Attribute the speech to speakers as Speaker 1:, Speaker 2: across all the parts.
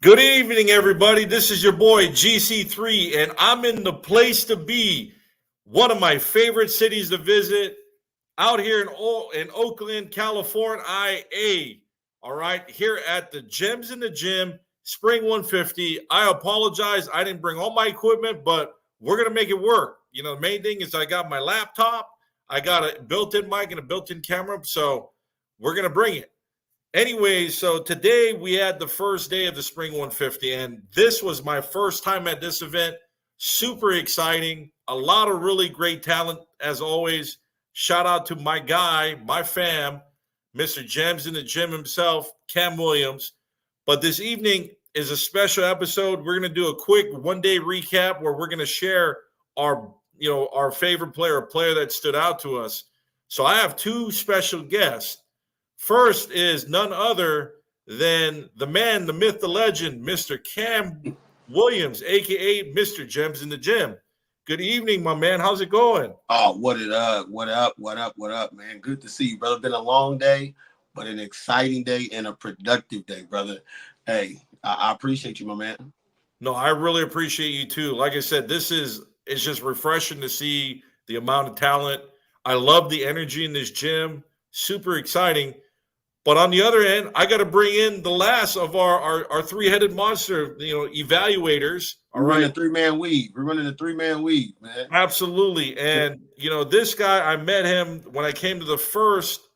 Speaker 1: Good evening, everybody. This is your boy GC3, and I'm in the place to be. One of my favorite cities to visit out here in Oakland, California, IA. All right, here at the Gems in the Gym, Spring 150. I apologize. I didn't bring all my equipment, but we're going to make it work. The main thing is I got my laptop, I got a built in mic and a built in camera, so we're going to bring it. Anyways, so today we had the first day of the Spring 150, and this was my first time at this event. Super exciting. A lot of really great talent, as always. Shout out to my guy, my fam, Mr. Gems in the Gym himself, Cam Williams. But this evening is a special episode. We're going to do a quick one-day recap where we're going to share our favorite player, a player that stood out to us. So I have two special guests. First is none other than the man, the myth, the legend, Mr. Cam Williams, a.k.a. Mr. Gems in the Gym. Good evening, my man. How's it going?
Speaker 2: Oh, what up, man? Good to see you, brother. Been a long day, but an exciting day and a productive day, brother. Hey, I appreciate you, my man.
Speaker 1: No, I really appreciate you, too. Like I said, it's just refreshing to see the amount of talent. I love the energy in this gym. Super exciting. But on the other end, I got to bring in the last of our three-headed monster, evaluators.
Speaker 2: We're running a three-man weave. We're running a three-man weave, man.
Speaker 1: Absolutely. And, this guy, I met him when I came to the first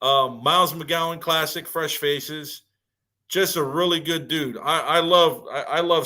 Speaker 1: Miles McGowan Classic, Fresh Faces. Just a really good dude. I love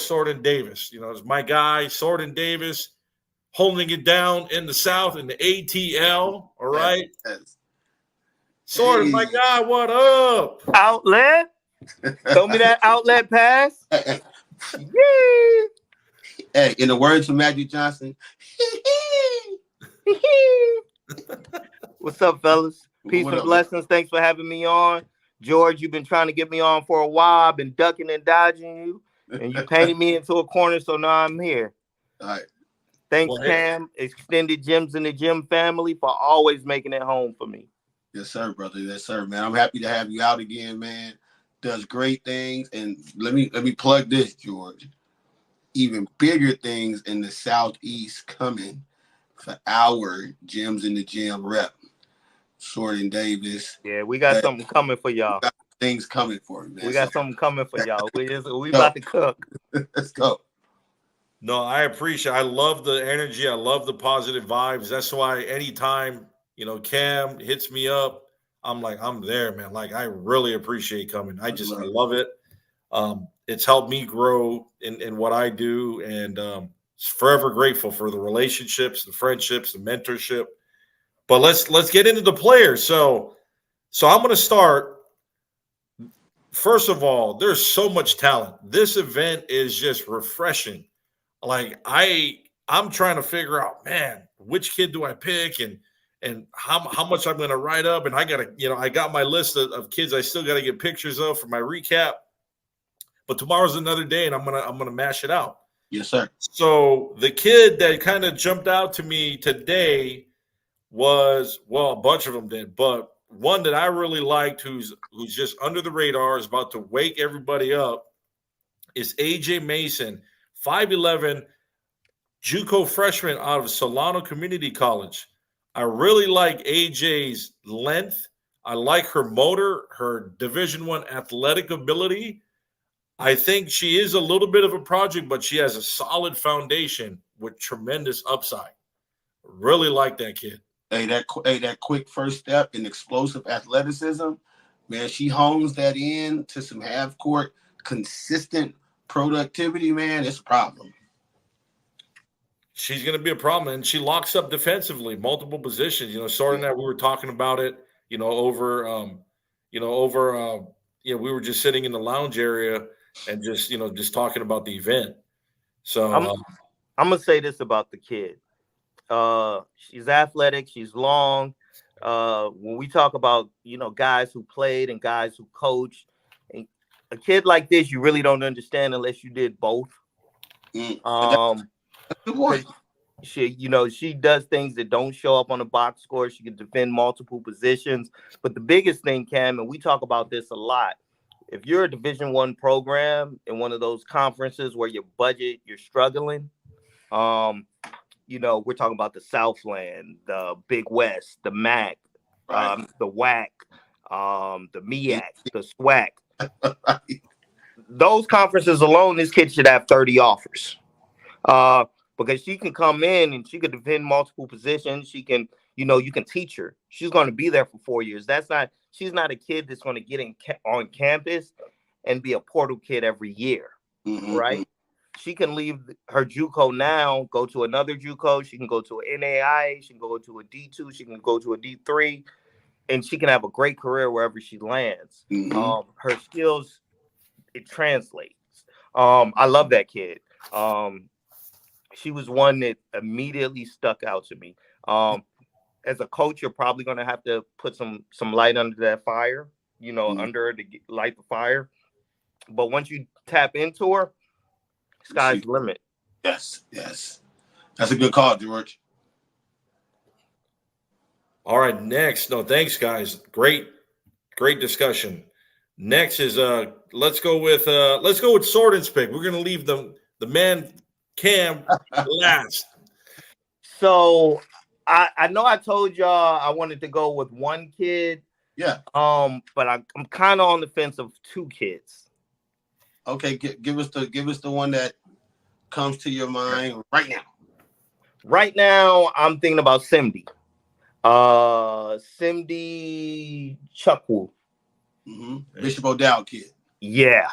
Speaker 1: Sorden Davis. It's my guy, Sorden Davis, holding it down in the South in the ATL. All right. Yes. Sort of, my guy, what up?
Speaker 3: Outlet? Throw me that outlet pass.
Speaker 2: Hey, in the words of Magic Johnson.
Speaker 3: What's up, fellas? Peace and blessings. Thanks for having me on. George, you've been trying to get me on for a while. I've been ducking and dodging you, and you painted me into a corner, so now I'm here.
Speaker 2: All right.
Speaker 3: Thanks, Cam, Extended Gems in the Gym family, for always making it home for me.
Speaker 2: Yes, sir, brother. Yes, sir, man. I'm happy to have you out again, man. Does great things. And let me plug this, George. Even bigger things in the Southeast coming for our Gems in the Gym rep. Sorden Davis.
Speaker 3: Yeah, we got something coming for y'all.
Speaker 2: Things coming for you, man.
Speaker 3: We got something coming for y'all. We about to cook.
Speaker 2: Let's go.
Speaker 1: No, I appreciate it. I love the energy. I love the positive vibes. That's why anytime Cam hits me up, I'm like, I'm there, man. Like, I really appreciate coming. I love it. It's helped me grow in what I do, and forever grateful for the relationships, the friendships, the mentorship. But let's get into the players. So I'm going to start. First of all, there's so much talent. This event is just refreshing. Like, I'm trying to figure out, man, which kid do I pick and how much I'm going to write up. And I got to, I got my list of kids I still got to get pictures of for my recap. But tomorrow's another day, and I'm gonna mash it out.
Speaker 2: Yes, sir.
Speaker 1: So the kid that kind of jumped out to me today was, well, a bunch of them did, but one that I really liked, who's just under the radar, is about to wake everybody up, is AJ Mason, 5'11", JUCO freshman out of Solano Community College. I really like AJ's length. I like her motor, her Division I athletic ability. I think she is a little bit of a project, but she has a solid foundation with tremendous upside. Really like that kid.
Speaker 2: Hey, that quick first step and explosive athleticism, man, she hones that in to some half-court consistent productivity, man. It's a problem.
Speaker 1: She's going to be a problem, and she locks up defensively, multiple positions. Sort of that we were talking about it. We were just sitting in the lounge area and just talking about the event. So
Speaker 3: I'm gonna say this about the kid. She's athletic. She's long. When we talk about guys who played and guys who coached, and a kid like this, you really don't understand unless you did both. She does things that don't show up on the box score. She can defend multiple positions. But the biggest thing, Cam, and we talk about this a lot, if you're a Division I program in one of those conferences where your budget, you're struggling, we're talking about the Southland, the Big West, the MAC,
Speaker 2: Right.
Speaker 3: the WAC, the MEAC, the SWAC.
Speaker 2: Right.
Speaker 3: Those conferences alone, this kid should have 30 offers. Because she can come in and she could defend multiple positions. She can, you can teach her. She's going to be there for 4 years. She's not a kid that's going to get on campus and be a portal kid every year, right? She can leave her JUCO now, go to another JUCO. She can go to an NAIA. She can go to a D2. She can go to a D3, and she can have a great career wherever she lands. Her skills, it translates. I love that kid. She was one that immediately stuck out to me. As a coach, you're probably going to have to put some light under that fire, under her to light the fire. But once you tap into her, sky's the limit.
Speaker 2: Yes. That's a good call, George.
Speaker 1: All right, next. No, thanks, guys. Great discussion. Next is let's go with Sorden's pick. We're gonna leave the man Cam last.
Speaker 3: So I know I told y'all I wanted to go with one kid.
Speaker 2: Yeah.
Speaker 3: But I'm kind of on the fence of two kids.
Speaker 2: Okay, give us the one that comes to your mind right now.
Speaker 3: Right now, I'm thinking about Simdi. Simdi Chukwu.
Speaker 2: Bishop O'Dowd kid.
Speaker 3: Yeah,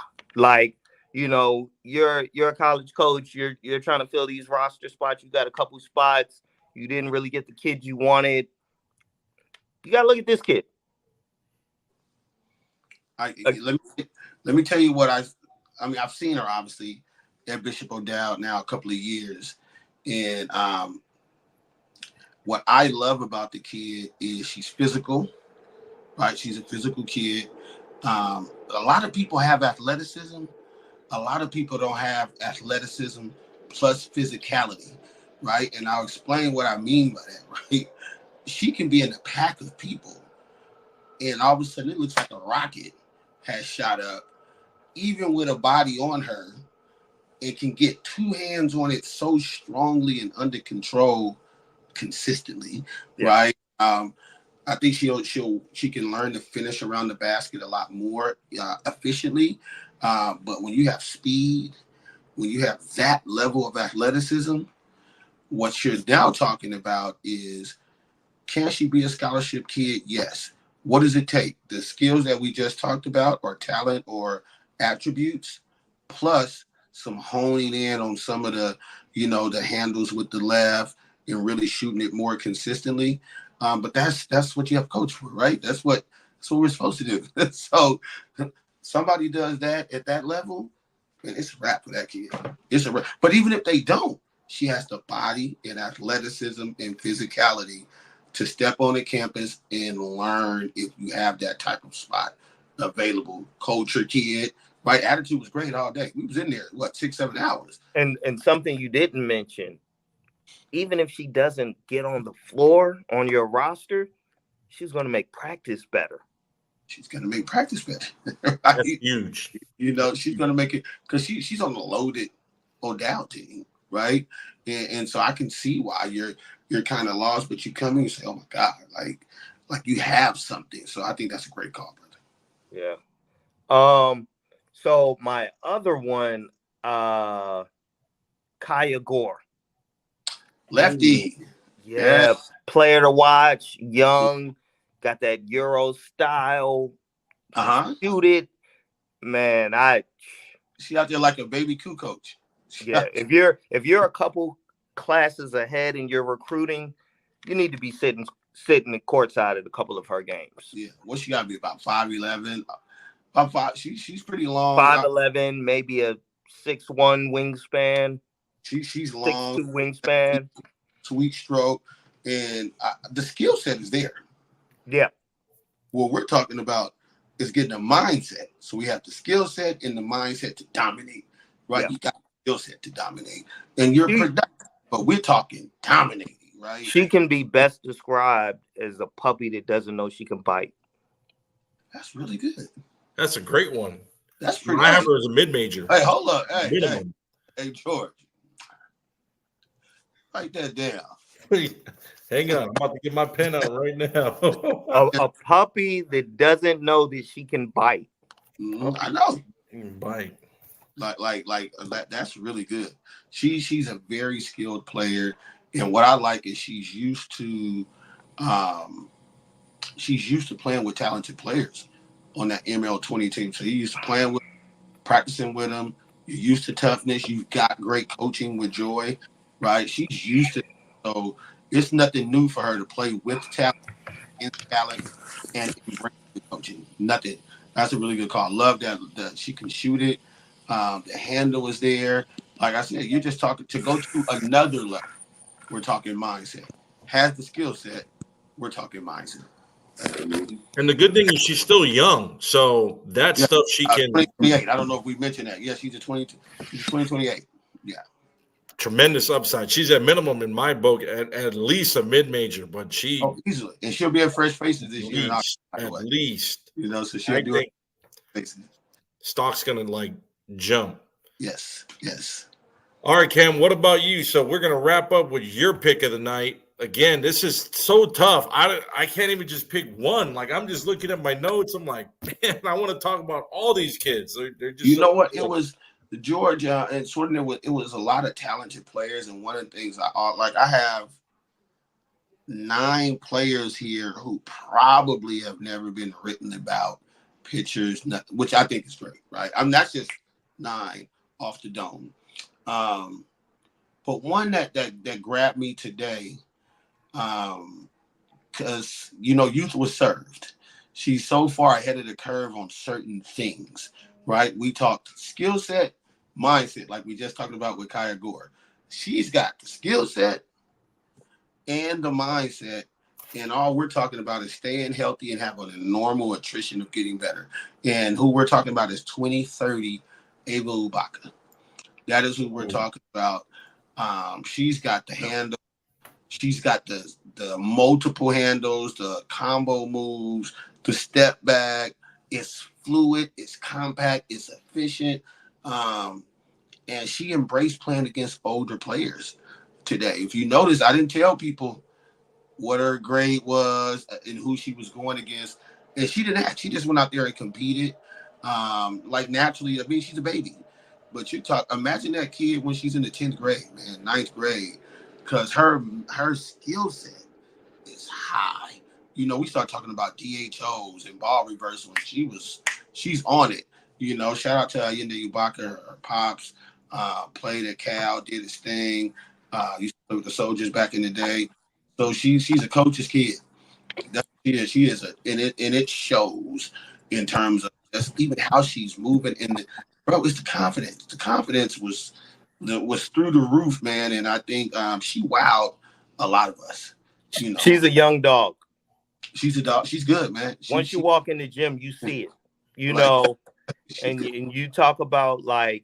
Speaker 3: you're a college coach. You're trying to fill these roster spots. You got a couple spots. You didn't really get the kid you wanted. You got to look at this kid.
Speaker 2: Let me tell you what I've seen her obviously at Bishop O'Dowd now a couple of years, and what I love about the kid is she's physical, right? She's a physical kid. A lot of people have athleticism. A lot of people don't have athleticism plus physicality, right? And I'll explain what I mean by that, right? She can be in a pack of people, and all of a sudden it looks like a rocket has shot up. Even with a body on her, it can get two hands on it so strongly and under control consistently, right? I think she can learn to finish around the basket a lot more efficiently. But when you have speed, when you have that level of athleticism, what you're now talking about is, can she be a scholarship kid? Yes. What does it take? The skills that we just talked about, or talent or attributes, plus some honing in on some of the, the handles with the left and really shooting it more consistently. But that's what you have coach for, right? That's what we're supposed to do. So somebody does that at that level, and it's a wrap for that kid. It's a wrap. But even if they don't, she has the body and athleticism and physicality to step on the campus and learn if you have that type of spot available. Culture kid, right? Attitude was great all day. We was in there, 6-7 hours.
Speaker 3: And something you didn't mention, even if she doesn't get on the floor on your roster, she's going to make practice better.
Speaker 2: She's going to make practice better. Right?
Speaker 1: That's huge.
Speaker 2: She's going to make it, because she's on the loaded O'Dowd team, right? And so I can see why you're kind of lost, but you come in and say, oh my God, like you have something. So I think that's a great call, brother.
Speaker 3: Yeah. So my other one, Kaya Gore.
Speaker 2: Lefty.
Speaker 3: Yeah.
Speaker 2: Yes.
Speaker 3: Player to watch, young, got that Euro style. Shoot it. Man,
Speaker 2: she out there like a baby coup coach.
Speaker 3: Yeah. If you're a couple classes ahead in your recruiting, you need to be sitting the courtside at a couple of her games.
Speaker 2: Yeah. What she gotta be, about 5'11"? About 5. She's pretty long.
Speaker 3: 5'11", maybe a 6'1" wingspan.
Speaker 2: She's long.
Speaker 3: 6'2" wingspan.
Speaker 2: Sweet stroke, and the skill set is there.
Speaker 3: Yeah.
Speaker 2: What we're talking about is getting a mindset. So we have the skill set and the mindset to dominate, right? Yeah. You got the skill set to dominate, and you're productive. But we're talking dominating, right?
Speaker 3: She can be best described as a puppy that doesn't know she can bite.
Speaker 2: That's really good.
Speaker 1: That's a great one.
Speaker 2: That's pretty.
Speaker 1: I have her as a mid-major.
Speaker 2: Hey, hold up.
Speaker 1: Minimum.
Speaker 2: Hey, George. Write that down.
Speaker 1: Hang on. I'm about to get my pen out right now.
Speaker 3: A puppy that doesn't know that she can bite.
Speaker 2: I know.
Speaker 1: Bite.
Speaker 2: That's really good. She's a very skilled player, and what I like is she's used to playing with talented players on that ML20 team. So you're used to playing with, practicing with them. You're used to toughness. You've got great coaching with Joy, right? She's used to it. So it's nothing new for her to play with talent and bring the coaching. Nothing. That's a really good call. Love that she can shoot it. The handle is there. Like I said, you're just talking to go to another level. We're talking mindset. Has the skill set. We're talking mindset.
Speaker 1: And the good thing is she's still young, so that stuff she can.
Speaker 2: 2028. I don't know if we mentioned that. Yeah, she's a 2028. Yeah.
Speaker 1: Tremendous upside. She's at minimum in my book at least a mid-major, but she
Speaker 2: easily, and she'll be at Fresh Faces this year.
Speaker 1: At least,
Speaker 2: so she'll do it.
Speaker 1: Stock's gonna like jump.
Speaker 2: Yes.
Speaker 1: All right, Cam. What about you? So we're gonna wrap up with your pick of the night. Again, this is so tough. I can't even just pick one. Like I'm just looking at my notes. I'm like, man, I want to talk about all these kids. They're just.
Speaker 2: You know what? It was Georgia and sort of it was a lot of talented players, and one of the things I have 9 players here who probably have never been written about, pictures, which I think is great, right? That's just 9 off the dome. But one that grabbed me today, because youth was served. She's so far ahead of the curve on certain things, right? We talked skill set, mindset, like we just talked about with Kaya Gore. She's got the skill set and the mindset, and all we're talking about is staying healthy and having a normal attrition of getting better. And who we're talking about is 2030 Ava Ubaka. That is who we're talking about. She's got the handle. She's got the multiple handles, the combo moves, the step back. It's fluid, it's compact, it's efficient. And she embraced playing against older players today. If you notice, I didn't tell people what her grade was and who she was going against. And she didn't act. She just went out there and competed. Like naturally, I mean, she's a baby. But imagine that kid when she's in the 10th grade, man, 9th grade, because her skill set is high. We start talking about DHOs and ball reversal, and she's on it. Shout out to Ayinde Ubaka, her pops, played at Cal, did his thing. Used to play with the Soldiers back in the day. So she's a coach's kid. She is and it shows in terms of just even how she's moving. And it's the confidence. The confidence was through the roof, man. And I think she wowed a lot of us.
Speaker 3: She's a young dog.
Speaker 2: She's a dog. She's good, man.
Speaker 3: Once you walk in the gym, you see it. And you talk about like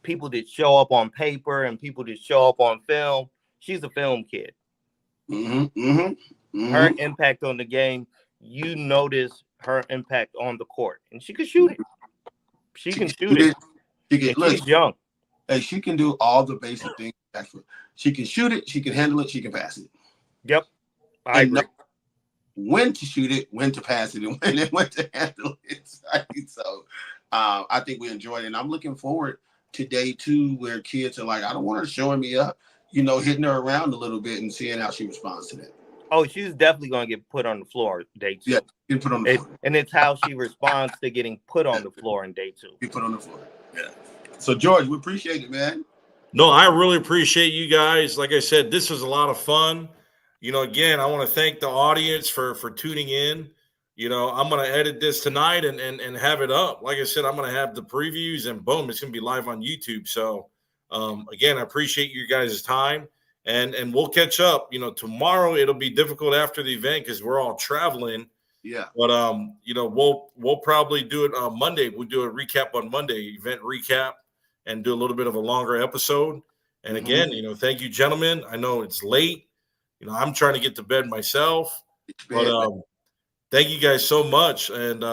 Speaker 3: people that show up on paper and people that show up on film. She's a film kid. Her impact on the game, you notice her impact on the court, and she can shoot it. She can shoot it. She's young.
Speaker 2: Hey, she can do all the basic things. She can shoot it. She can handle it. She can pass it.
Speaker 3: Yep, I agree.
Speaker 2: When to shoot it, when to pass it, and when to handle it. So, I think we enjoyed it, and I'm looking forward to day 2 where kids are like, I don't want her showing me up, hitting her around a little bit and seeing how she responds to that.
Speaker 3: Oh, she's definitely going to get put on the floor day 2.
Speaker 2: Yeah, get put on the floor.
Speaker 3: And it's how she responds to getting put on the floor in day 2.
Speaker 2: Get put on the floor. Yeah. So, George, we appreciate it, man.
Speaker 1: No, I really appreciate you guys. Like I said, this was a lot of fun. Again, I want to thank the audience for tuning in. I'm going to edit this tonight and have it up. Like I said, I'm going to have the previews and boom, it's going to be live on YouTube. So, again, I appreciate you guys' time. And we'll catch up. Tomorrow it'll be difficult after the event because we're all traveling.
Speaker 2: Yeah.
Speaker 1: But we'll probably do it on Monday. We'll do a recap on Monday, event recap, and do a little bit of a longer episode. And again, thank you, gentlemen. I know it's late. I'm trying to get to bed myself. But thank you guys so much. And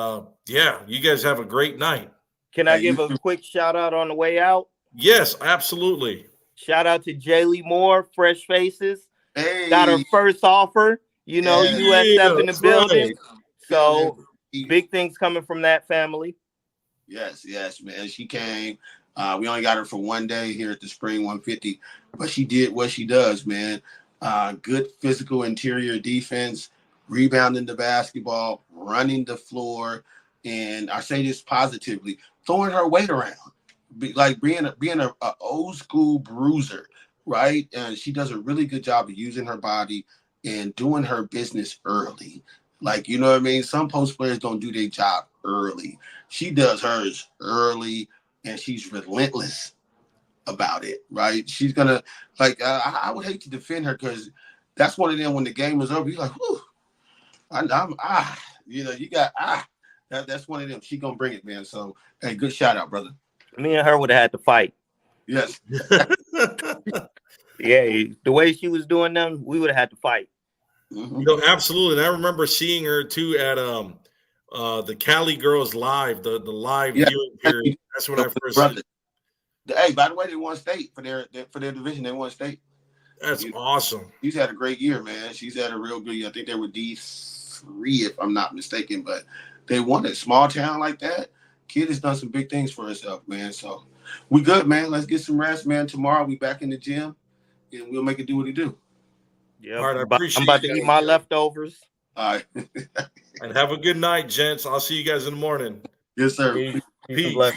Speaker 1: yeah, you guys have a great night.
Speaker 3: Can I give a quick shout out on the way out?
Speaker 1: Yes, absolutely.
Speaker 3: Shout out to Jaylee Moore, Fresh Faces.
Speaker 2: Hey,
Speaker 3: Got her first offer, USF in the building.
Speaker 1: Right.
Speaker 3: So big things coming from that family.
Speaker 2: Yes, man. She came. We only got her for 1 day here at the Spring 150, but she did what she does, man. Good physical interior defense, rebounding the basketball, running the floor, and I say this positively, throwing her weight around, like being a old school bruiser, right? And she does a really good job of using her body and doing her business early. Like, you know what I mean? Some post players don't do their job early. She does hers early, and she's relentless about it, right? She's gonna I would hate to defend her because that's one of them when the game is over, you're like, whew, you got that's one of them. She gonna bring it, man. So hey, good shout out, brother.
Speaker 3: Me and her would have had to fight.
Speaker 2: Yes.
Speaker 3: Yeah, the way she was doing them, we would have had to fight.
Speaker 1: Mm-hmm. Absolutely. And I remember seeing her too at the Cali Girls Live, the live viewing period. That's when I first seen it.
Speaker 2: Hey, by the way, they won state for their division. They won state.
Speaker 1: That's awesome.
Speaker 2: She's had a great year, man. She's had a real good year. I think they were D3, if I'm not mistaken, but they won a small town like that. Kid has done some big things for herself, man. So we good, man. Let's get some rest, man. Tomorrow we back in the gym, and we'll make it do what it do.
Speaker 3: Yeah, all right, I'm about to eat my leftovers.
Speaker 2: All right.
Speaker 1: And have a good night, gents. I'll see you guys in the morning.
Speaker 2: Yes, sir.
Speaker 3: Peace.